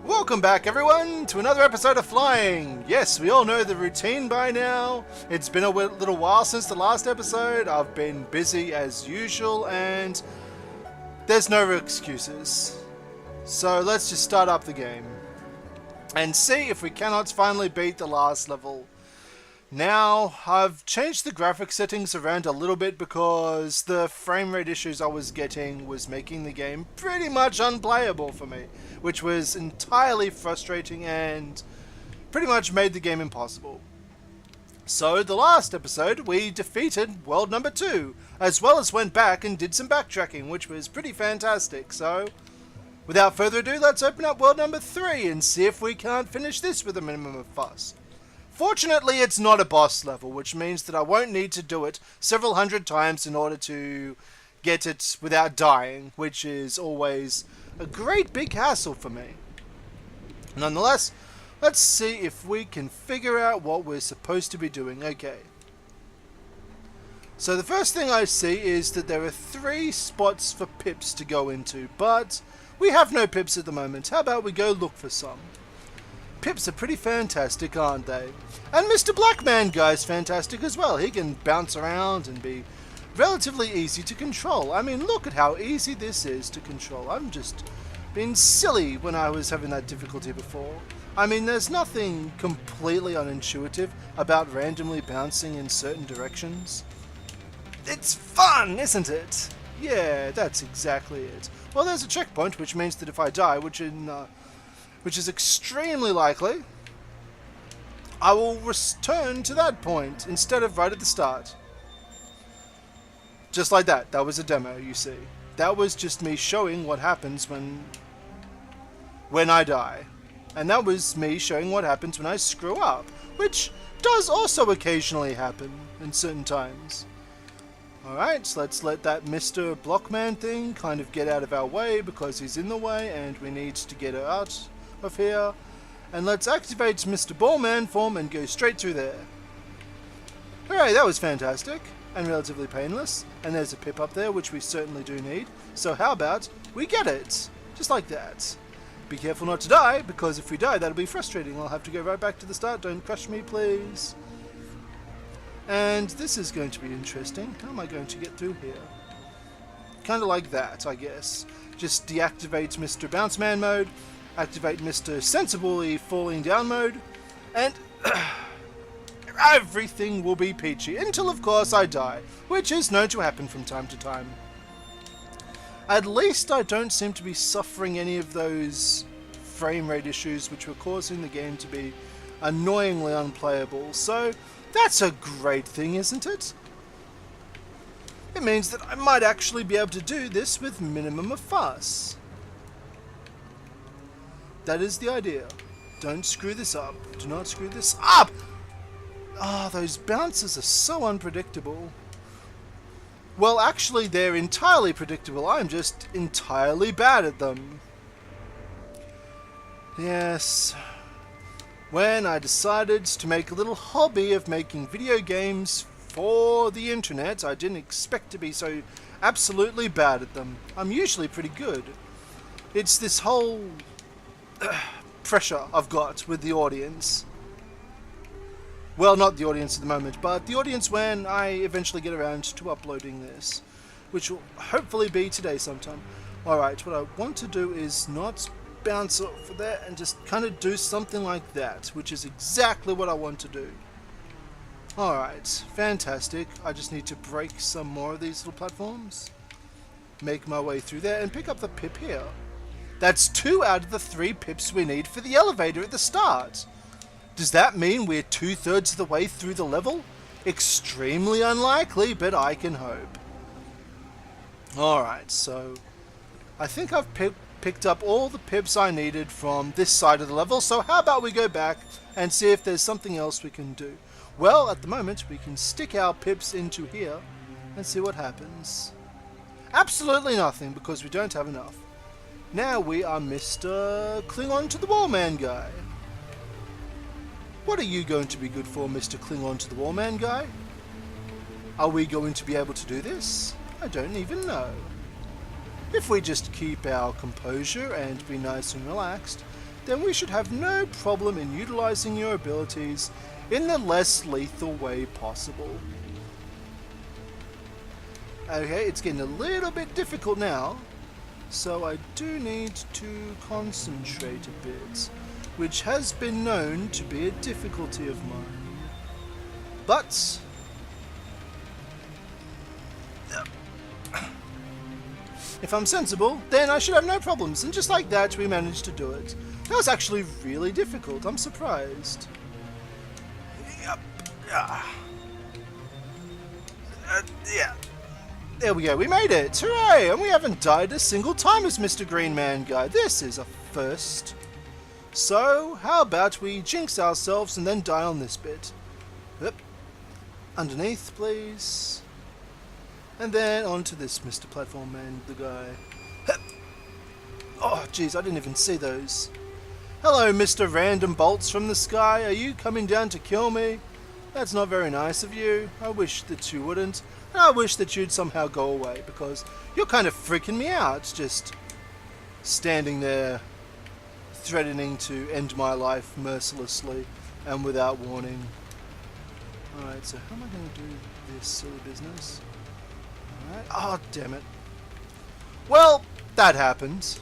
Welcome back, everyone, to another episode of Flying. Yes, we all know the routine by now. It's been a little while since the last episode. I've been busy as usual, and there's no excuses. So let's just start up the game and see if we cannot finally beat the last level. Now, I've changed the graphic settings around a little bit because the frame rate issues I was getting was making the game pretty much unplayable for me, which was entirely frustrating and pretty much made the game impossible. So, the last episode, we defeated world number 2, as well as went back and did some backtracking, which was pretty fantastic. So, without further ado, let's open up world number 3 and see if we can't finish this with a minimum of fuss. Fortunately, it's not a boss level, which means that I won't need to do it several hundred times in order to get it without dying, which is always a great big hassle for me. Nonetheless, let's see if we can figure out what we're supposed to be doing. Okay. So the first thing I see is that there are 3 spots for pips to go into, but we have no pips at the moment. How about we go look for some? Pips are pretty fantastic, aren't they? And Mr. Blackman guy's fantastic as well. He can bounce around and be relatively easy to control. I mean, look at how easy this is to control. I'm just being silly when I was having that difficulty before. I mean, there's nothing completely unintuitive about randomly bouncing in certain directions. It's fun, isn't it? Yeah, that's exactly it. Well, there's a checkpoint, which means that if I die, which is extremely likely, I will return to that point instead of right at the start. Just like that. That was a demo, you see. That was just me showing what happens when I die. And that was me showing what happens when I screw up, which does also occasionally happen in certain times. Alright, so let's let that Mr. Blockman thing kind of get out of our way because he's in the way and we need to get her out of here. And let's activate Mr. Wallman form and go straight through there. Hooray, that was fantastic and relatively painless. And there's a pip up there, which we certainly do need. So how about we get it? Just like that. Be careful not to die, because if we die, that'll be frustrating. I'll have to go right back to the start. Don't crush me, please. And this is going to be interesting. How am I going to get through here? Kind of like that, I guess. Just deactivate Mr. Bounce Man mode. Activate Mr. Sensibly Falling Down mode, and everything will be peachy, until of course I die, which is known to happen from time to time. At least I don't seem to be suffering any of those frame rate issues which were causing the game to be annoyingly unplayable, so that's a great thing, isn't it? It means that I might actually be able to do this with minimum of fuss. That is the idea. Don't screw this up. Do not screw this up! Ah, those bounces are so unpredictable. Well, actually, they're entirely predictable. I'm just entirely bad at them. Yes. When I decided to make a little hobby of making video games for the internet, I didn't expect to be so absolutely bad at them. I'm usually pretty good. It's this whole pressure I've got with the audience. Well, not the audience at the moment, but the audience when I eventually get around to uploading this, which will hopefully be today sometime. Alright, what I want to do is not bounce off of there and just kind of do something like that, which is exactly what I want to do. Alright, fantastic. I just need to break some more of these little platforms, make my way through there, and pick up the pip here. That's 2 out of the 3 pips we need for the elevator at the start. Does that mean we're 2/3 of the way through the level? Extremely unlikely, but I can hope. Alright, so I think I've picked up all the pips I needed from this side of the level, so how about we go back and see if there's something else we can do. Well, at the moment, we can stick our pips into here and see what happens. Absolutely nothing, because we don't have enough. Now we are Mr. Cling On to the Wallman guy. What are you going to be good for, Mr. Cling On to the Wallman guy? Are we going to be able to do this? I don't even know. If we just keep our composure and be nice and relaxed, then we should have no problem in utilizing your abilities in the less lethal way possible. Okay, it's getting a little bit difficult now, so I do need to concentrate a bit, which has been known to be a difficulty of mine. But if I'm sensible, then I should have no problems, and just like that we managed to do it. That was actually really difficult, I'm surprised. Yep. Yeah. There we go, we made it! Hooray! And we haven't died a single time as Mr. Green Man Guy. This is a first. So, how about we jinx ourselves and then die on this bit? Yep. Underneath, please. And then onto this Mr. Platform Man, the guy. Oh, jeez, I didn't even see those. Hello, Mr. Random Bolts from the sky. Are you coming down to kill me? That's not very nice of you. I wish that you wouldn't. And I wish that you'd somehow go away, because you're kind of freaking me out, just standing there threatening to end my life mercilessly and without warning. Alright, so how am I going to do this silly business? Alright. Oh, damn it. Well, that happened.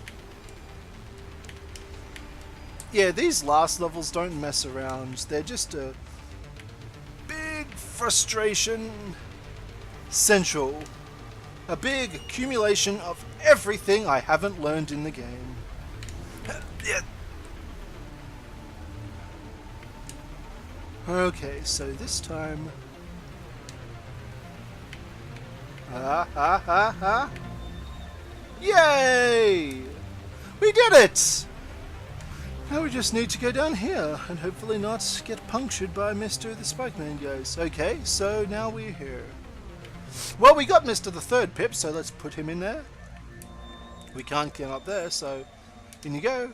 Yeah, these last levels don't mess around. They're just a big frustration central. A big accumulation of everything I haven't learned in the game. Yeah. Okay, so this time... Yay! We did it! Now we just need to go down here and hopefully not get punctured by Mr. the Spikeman guys. Okay, so now we're here. Well, we got Mr. the Third Pip, so let's put him in there. We can't get up there, so in you go.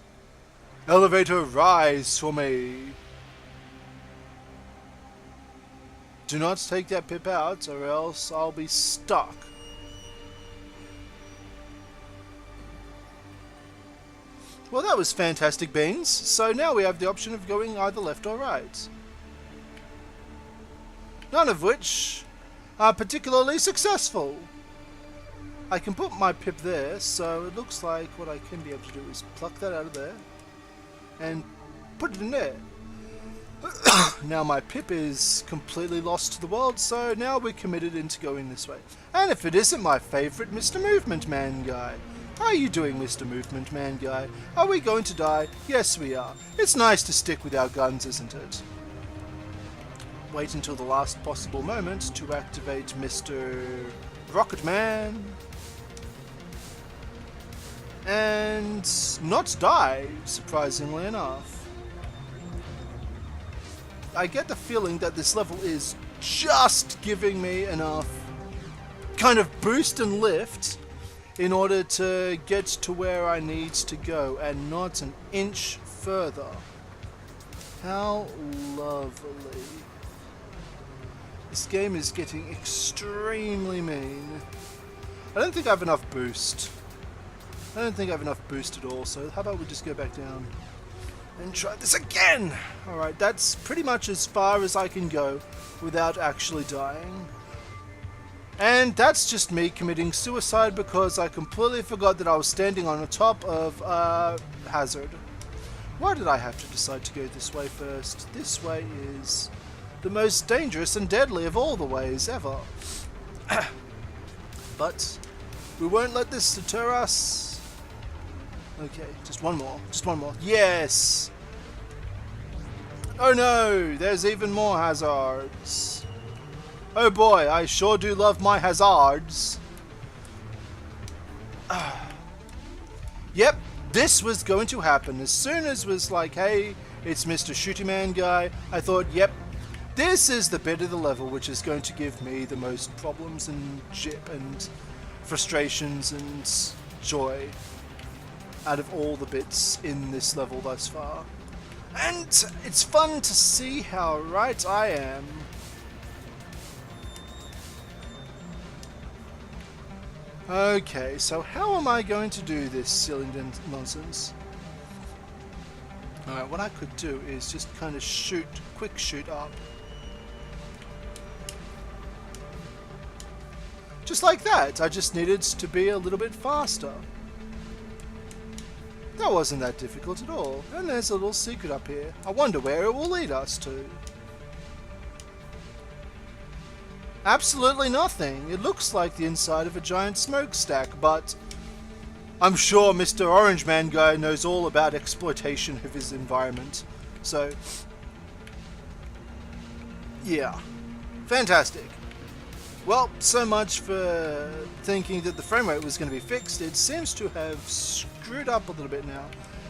Elevator, rise for me. Do not take that Pip out, or else I'll be stuck. Well, that was fantastic beans. So now we have the option of going either left or right. None of which are particularly successful. I can put my Pip there, so it looks like what I can be able to do is pluck that out of there and put it in there. Now my Pip is completely lost to the world, so now we're committed into going this way. And if it isn't my favourite Mr. Movement Man guy. How are you doing, Mr. Movement Man guy? Are we going to die? Yes, we are. It's nice to stick with our guns, isn't it? Wait until the last possible moment to activate Mr. Rocket Man. And not die, surprisingly enough. I get the feeling that this level is just giving me enough kind of boost and lift in order to get to where I need to go, and not an inch further. How lovely. This game is getting extremely mean. I don't think I have enough boost. I don't think I have enough boost at all, so how about we just go back down and try this again? Alright, that's pretty much as far as I can go without actually dying. And that's just me committing suicide because I completely forgot that I was standing on the top of a hazard. Why did I have to decide to go this way first? This way is the most dangerous and deadly of all the ways ever. But we won't let this deter us. Okay, just one more. Just one more. Yes! Oh no! There's even more hazards. Oh boy, I sure do love my hazards. Yep, this was going to happen. As soon as it was like, hey, it's Mr. Shooty Man guy, I thought, yep, this is the bit of the level which is going to give me the most problems and jip and frustrations and joy out of all the bits in this level thus far. And it's fun to see how right I am. Okay, so how am I going to do this silly nonsense? Alright, what I could do is just kind of quick shoot up. Just like that. I just needed to be a little bit faster. That wasn't that difficult at all. And there's a little secret up here. I wonder where it will lead us to. Absolutely nothing. It looks like the inside of a giant smokestack, but I'm sure Mr. Orange Man guy knows all about exploitation of his environment. So, yeah. Fantastic. Well, so much for thinking that the frame rate was going to be fixed. It seems to have screwed up a little bit now.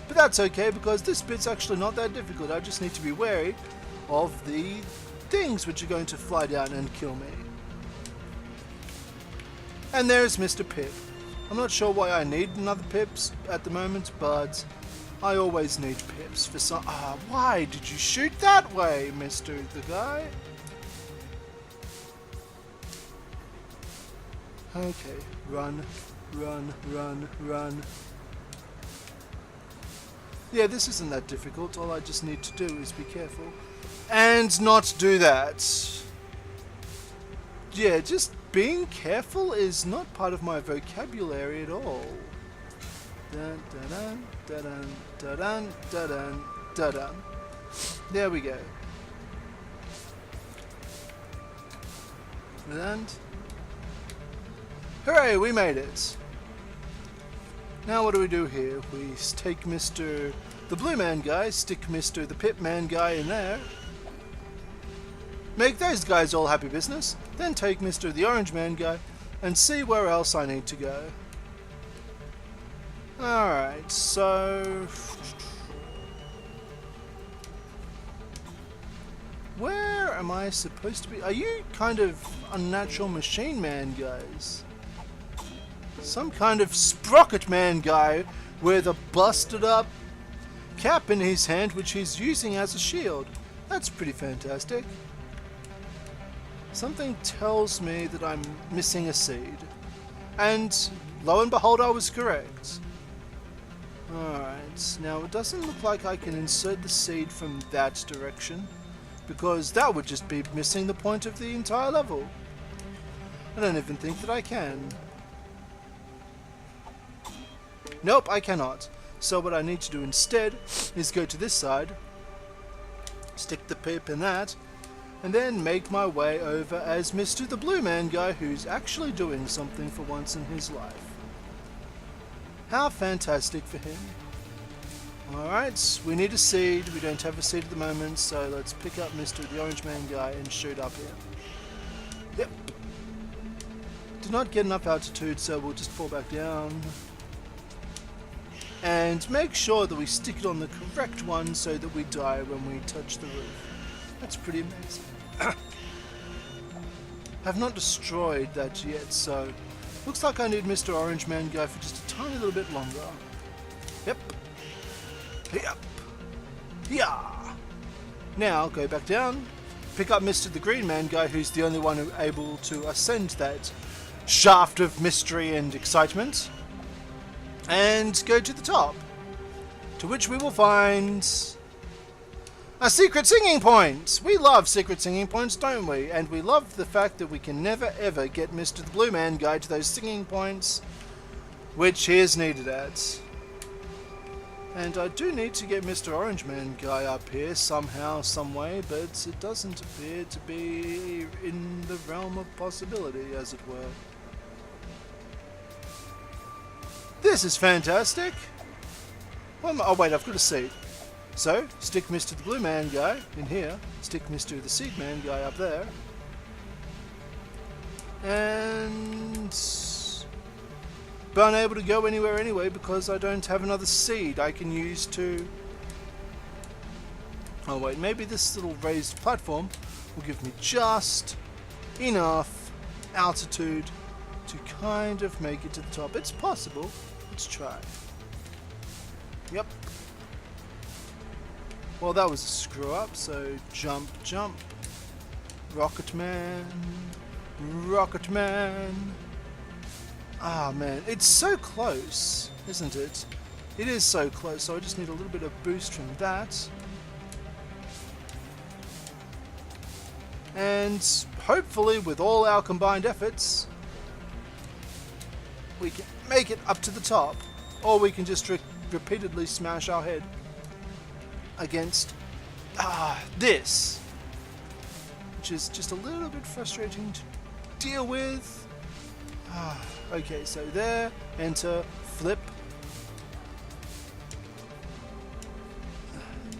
But that's okay, because this bit's actually not that difficult. I just need to be wary of the things which are going to fly down and kill me. And there's Mr. Pip. I'm not sure why I need another Pips at the moment, but I always need Pips for some... why did you shoot that way, Mr. the guy? Okay, run, run, run, run. Yeah, this isn't that difficult. All I just need to do is be careful. And not do that. Yeah, just being careful is not part of my vocabulary at all. Dun, dun, dun, dun, dun, dun, dun, dun, dun. There we go. And... hooray, we made it! Now what do we do here? We take Mr. the Blue Man guy, stick Mr. the Pip Man guy in there, make those guys all happy business, then take Mr. the Orange Man guy and see where else I need to go. Alright, so... where am I supposed to be? Are you kind of unnatural machine man guys? Some kind of sprocket man guy with a busted up cap in his hand which he's using as a shield. That's pretty fantastic. Something tells me that I'm missing a seed. And lo and behold, I was correct. Alright, now it doesn't look like I can insert the seed from that direction, because that would just be missing the point of the entire level. I don't even think that I can. Nope, I cannot. So what I need to do instead is go to this side, stick the Pip in that, and then make my way over as Mr. the Blue Man guy, who's actually doing something for once in his life. How fantastic for him. Alright, we need a seed. We don't have a seed at the moment, so let's pick up Mr. the Orange Man guy and shoot up here. Yep. Did not get enough altitude, so we'll just fall back down. And make sure that we stick it on the correct one so that we die when we touch the roof. That's pretty amazing. I've not destroyed that yet, so looks like I need Mr. Orange Man guy for just a tiny little bit longer. Yep. Yep. Yeah. Now go back down, pick up Mr. the Green Man guy, who's the only one able to ascend that shaft of mystery and excitement, and go to the top, to which we will find a secret singing point. We love secret singing points, don't we? And we love the fact that we can never ever get Mr. the Blue Man guy to those singing points, which he is needed at. And I do need to get Mr. Orange Man guy up here somehow, some way, but it doesn't appear to be in the realm of possibility, as it were. This is fantastic! Oh wait, I've got a seed. So, stick Mr. the Blue Man guy in here, stick Mr. the Seed Man guy up there, and... but unable to go anywhere anyway because I don't have another seed I can use to... oh wait, maybe this little raised platform will give me just enough altitude to kind of make it to the top. It's possible. Let's try. Yep. Well, that was a screw up, so jump, jump. Rocket Man. Rocket Man. Ah, man, it's so close, isn't it? It is so close, so I just need a little bit of boost from that. And hopefully with all our combined efforts, we can make it up to the top. Or we can just repeatedly smash our head against this. Which is just a little bit frustrating to deal with. Okay, so there, enter, flip.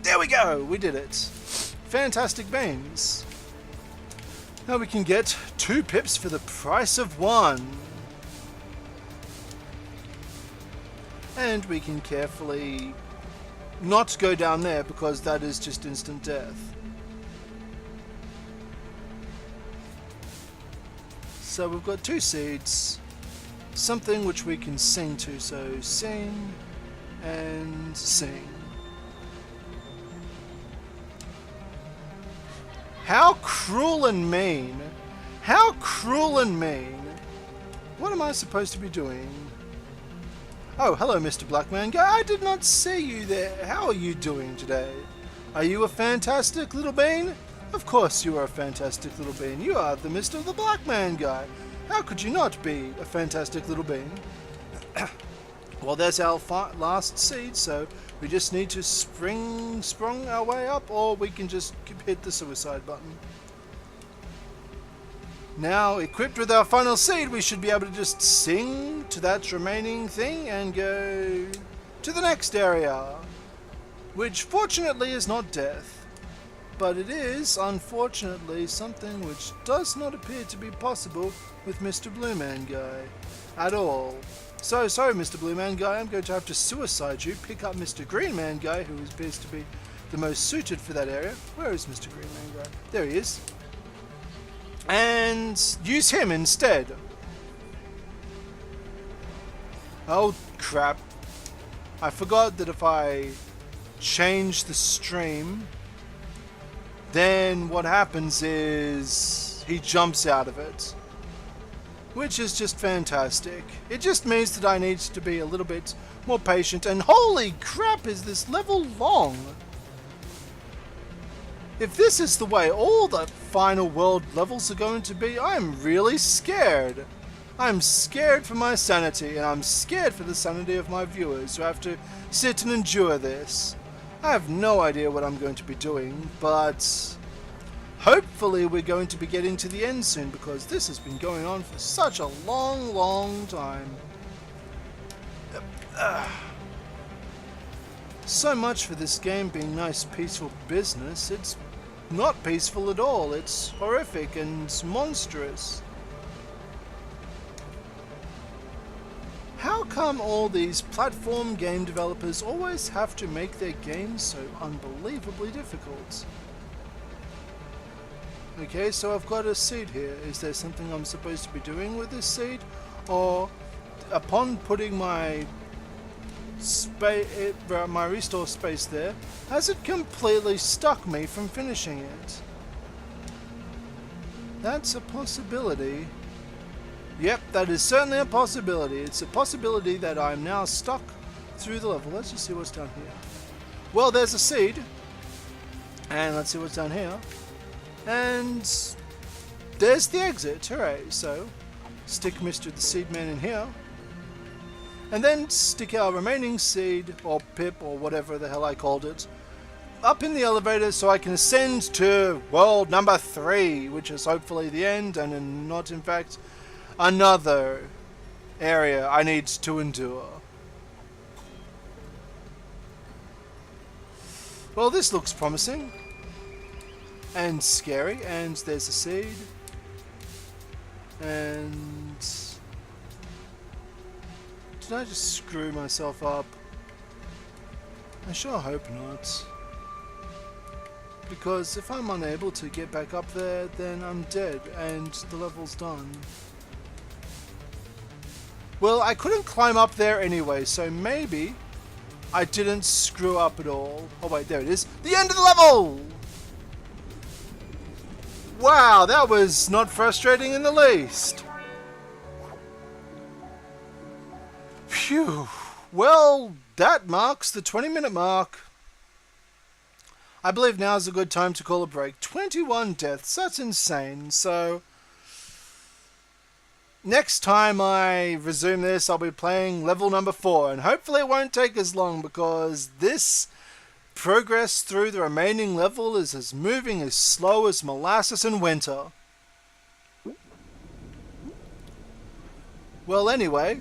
There we go, we did it. Fantastic beans. Now we can get 2 pips for the price of 1. And we can carefully not go down there because that is just instant death. So we've got 2 seeds, something which we can sing to, so sing and sing. How cruel and mean. How cruel and mean. What am I supposed to be doing? Oh, hello, Mr. Blackman Guy. I did not see you there. How are you doing today? Are you a fantastic little bean? Of course you are a fantastic little bean. You are the Mr. the Blackman Guy. How could you not be a fantastic little bean? Well, there's our last seed, so we just need to sprung our way up, or we can just hit the suicide button. Now, equipped with our final seed, we should be able to just sing to that remaining thing and go to the next area, which fortunately is not death, but it is, unfortunately, something which does not appear to be possible with Mr. Blue Man Guy at all. So, sorry, Mr. Blue Man Guy, I'm going to have to suicide you, pick up Mr. Green Man Guy, who appears to be the most suited for that area. Where is Mr. Green Man Guy? There he is. And use him instead. Oh, crap. I forgot that if I change the stream, then what happens is he jumps out of it. Which is just fantastic. It just means that I need to be a little bit more patient. And holy crap, is this level long? If this is the way all the final world levels are going to be, I'm really scared. I'm scared for my sanity, and I'm scared for the sanity of my viewers who have to sit and endure this. I have no idea what I'm going to be doing, but hopefully we're going to be getting to the end soon, because this has been going on for such a long time. So much for this game being nice, peaceful business. It's not peaceful at all. It's horrific and monstrous. How come all these platform game developers always have to make their games so unbelievably difficult? Okay, so I've got a seed here. Is there something I'm supposed to be doing with this seed? Or upon putting my restore space there, has it completely stuck me from finishing it? That's a possibility. Yep, that is certainly a possibility. It's a possibility that I'm now stuck through the level. Let's just see what's down here. Well, there's a seed. And let's see what's down here. And there's the exit. Hooray. So, stick Mr. the Seed Man in here. And then stick our remaining seed, or pip, or whatever the hell I called it, up in the elevator so I can ascend to world number 3, which is hopefully the end, and not in fact another area I need to endure. Well, this looks promising. And scary, and there's a seed. And did I just screw myself up? I sure hope not. Because if I'm unable to get back up there, then I'm dead and the level's done. Well, I couldn't climb up there anyway, so maybe I didn't screw up at all. Oh wait, there it is. The end of the level! Wow, that was not frustrating in the least. Phew. Well that marks the 20-minute mark. I believe now is a good time to call a break. 21 deaths, that's insane. So, next time I resume this, I'll be playing level number 4. And hopefully it won't take as long, because this progress through the remaining level is as moving as slow as molasses in winter. Well, anyway,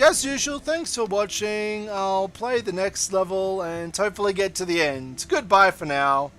as usual, thanks for watching. I'll play the next level and hopefully get to the end. Goodbye for now.